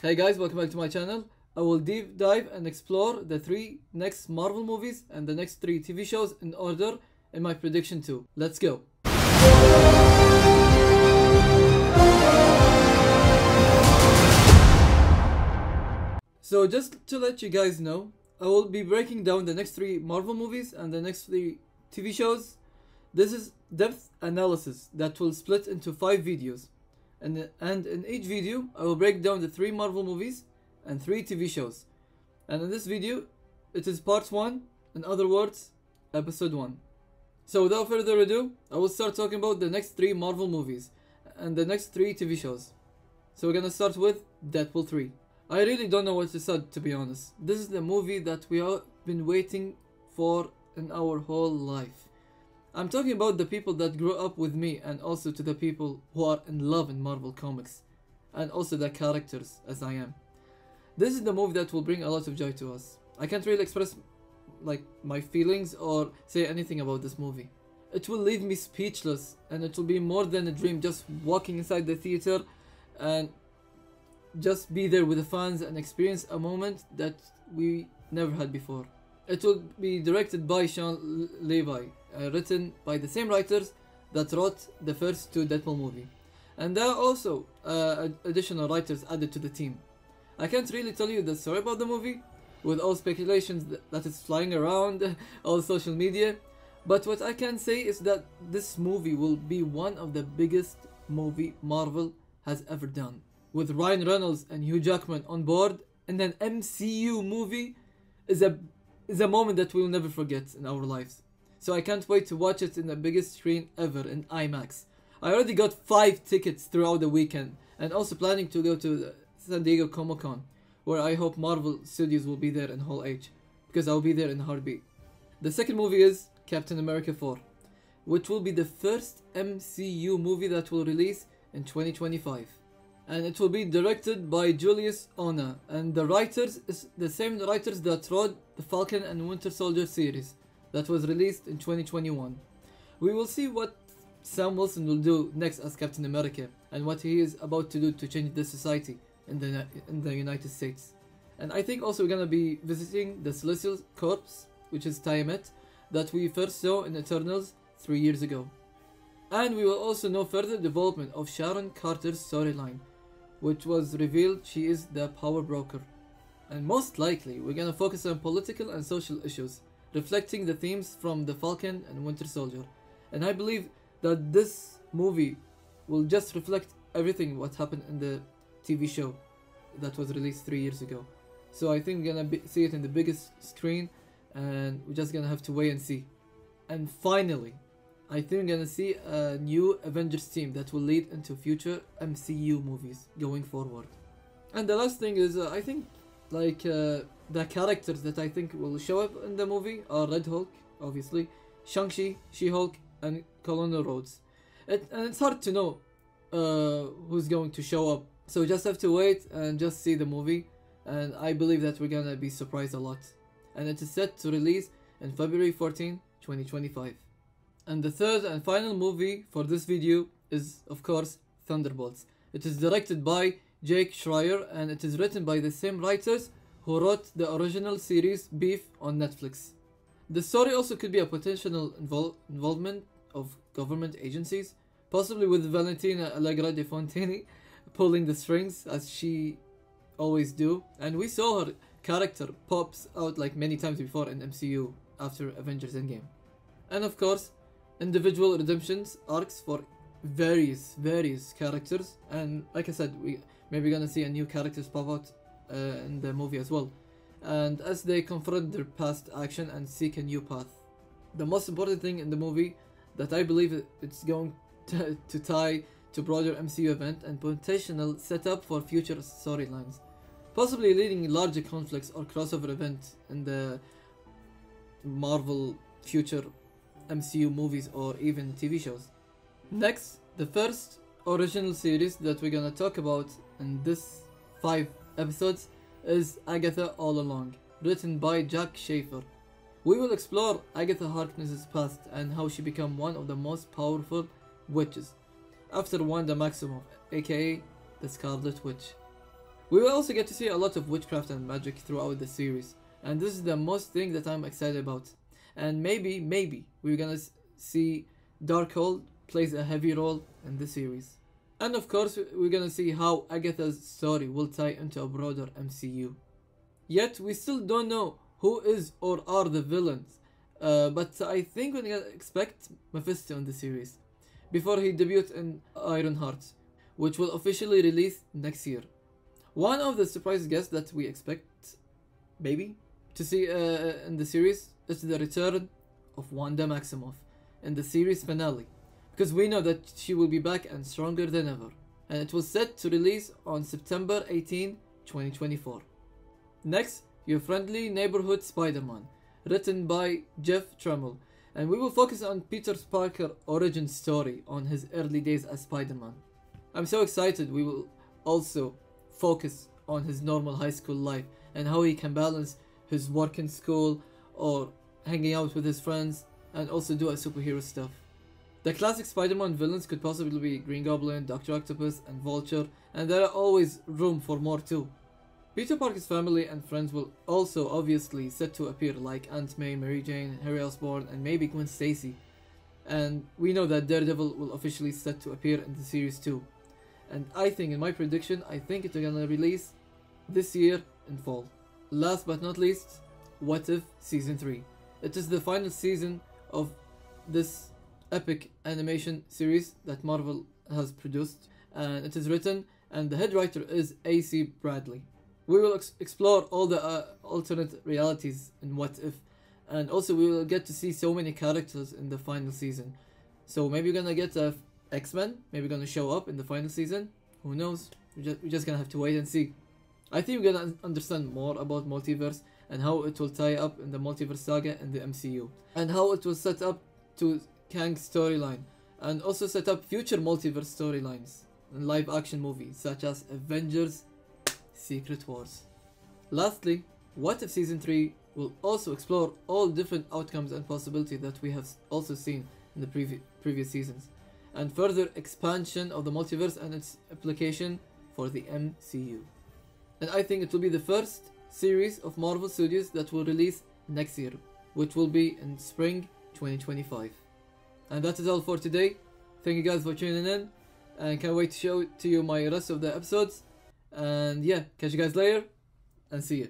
Hey guys, welcome back to my channel. I will deep dive and explore the three next Marvel movies and the next three TV shows in order in my prediction too. Let's go. So just to let you guys know, I will be breaking down the next three Marvel movies and the next three TV shows. This is depth analysis that will split into 5 videos. And in each video, I will break down the 3 Marvel movies and 3 TV shows. And in this video, it is part 1, in other words, episode 1. So without further ado, I will start talking about the next 3 Marvel movies and the next 3 TV shows. So we're gonna start with Deadpool 3. I really don't know what to say, to be honest. This is the movie that we have been waiting for in our whole life. I'm talking about the people that grew up with me, and also to the people who are in love in Marvel Comics, and also the characters as I am. This is the movie that will bring a lot of joy to us. I can't really express my feelings or say anything about this movie. It will leave me speechless, and it will be more than a dream just walking inside the theater and just be there with the fans and experience a moment that we never had before. It will be directed by Sean Levi, written by the same writers that wrote the first 2 Deadpool movie. And there are also additional writers added to the team. I can't really tell you the story about the movie, with all speculations that is flying around all social media, but what I can say is that this movie will be one of the biggest movie Marvel has ever done. With Ryan Reynolds and Hugh Jackman on board in an MCU movie is a moment that we'll never forget in our lives. So I can't wait to watch it in the biggest screen ever in IMAX. I already got 5 tickets throughout the weekend, and also planning to go to the San Diego Comic-Con, where I hope Marvel Studios will be there in Hall H, because I'll be there in a heartbeat. The second movie is Captain America 4, which will be the first MCU movie that will release in 2025. And it will be directed by Julius Ona, and the writers is the same writers that wrote the Falcon and Winter Soldier series that was released in 2021. We will see what Sam Wilson will do next as Captain America and what he is about to do to change the society in the United States. And I think also we're gonna be visiting the Celestial Corps, which is Tiamat, that we first saw in Eternals 3 years ago. And we will also know further development of Sharon Carter's storyline, which was revealed she is the power broker. And most likely we're gonna focus on political and social issues, reflecting the themes from the Falcon and Winter Soldier. And I believe that this movie will just reflect everything what happened in the TV show that was released 3 years ago. So I think we're gonna see it in the biggest screen, and we're just gonna have to wait and see. And finally, I think we're gonna see a new Avengers team that will lead into future MCU movies going forward. And the last thing is, I think the characters that I think will show up in the movie are Red Hulk, obviously, Shang-Chi, She-Hulk, and Colonel Rhodes. And it's hard to know who's going to show up, so just have to wait and just see the movie, and I believe that we're gonna be surprised a lot. And it is set to release in February 14, 2025. And the third and final movie for this video is, of course, Thunderbolts. It is directed by Jake Schreier, and it is written by the same writers who wrote the original series Beef on Netflix. The story also could be a potential involvement of government agencies, possibly with Valentina Allegra de Fontini pulling the strings as she always do, and we saw her character pops out like many times before in MCU after Avengers Endgame. And of course, individual redemptions arcs for various characters, and like I said, we maybe gonna see a new characters pop out in the movie as well, and as they confront their past action and seek a new path. The most important thing in the movie that I believe it's going to tie to broader MCU event and potential setup for future storylines, possibly leading larger conflicts or crossover events in the Marvel future MCU movies or even TV shows. Next, the first original series that we're gonna talk about in this 5 episodes is Agatha All Along, written by Jack Schaefer. We will explore Agatha Harkness's past and how she became one of the most powerful witches after Wanda Maximoff, aka the Scarlet Witch. We will also get to see a lot of witchcraft and magic throughout the series, and this is the most thing that I'm excited about. And maybe we're gonna see Darkhold plays a heavy role in the series. And of course, we're gonna see how Agatha's story will tie into a broader MCU. Yet we still don't know who is or are the villains, but I think we're gonna expect Mephisto in the series before he debuts in Ironheart, which will officially release next year. One of the surprise guests that we expect, maybe, to see in the series is the return of Wanda Maximoff in the series finale, because we know that she will be back and stronger than ever, and it was set to release on September 18, 2024. Next, Your Friendly Neighborhood Spider-Man, written by Jeff Tramiel, and we will focus on Peter Parker's origin story on his early days as Spider-Man. I'm so excited. We will also focus on his normal high school life and how he can balance his work in school or hanging out with his friends and also do a superhero stuff. The classic Spider-Man villains could possibly be Green Goblin, Dr. Octopus, and Vulture, and there are always room for more too. Peter Parker's family and friends will also obviously set to appear, like Aunt May, Mary Jane, Harry Osborn, and maybe Gwen Stacy. And we know that Daredevil will officially set to appear in the series too. And I think, in my prediction, I think it's gonna release this year in fall. Last but not least, What If Season 3. It is the final season of this epic animation series that Marvel has produced, and it is written, and the head writer is A.C. Bradley. We will explore all the alternate realities in What If, and also we will get to see so many characters in the final season. So maybe we're gonna get X-Men, maybe gonna show up in the final season, who knows, we're just gonna have to wait and see. I think we're gonna understand more about multiverse and how it will tie up in the multiverse saga in the MCU, and how it will set up to Kang's storyline, and also set up future multiverse storylines in live action movies such as Avengers Secret Wars. Lastly, What If Season 3 will also explore all different outcomes and possibilities that we have also seen in the previous seasons, and further expansion of the multiverse and its application for the MCU. And I think it will be the first series of Marvel Studios that will release next year, which will be in spring 2025. And that is all for today. Thank you guys for tuning in, and can't wait to show to you my rest of the episodes. And yeah, catch you guys later, and see you.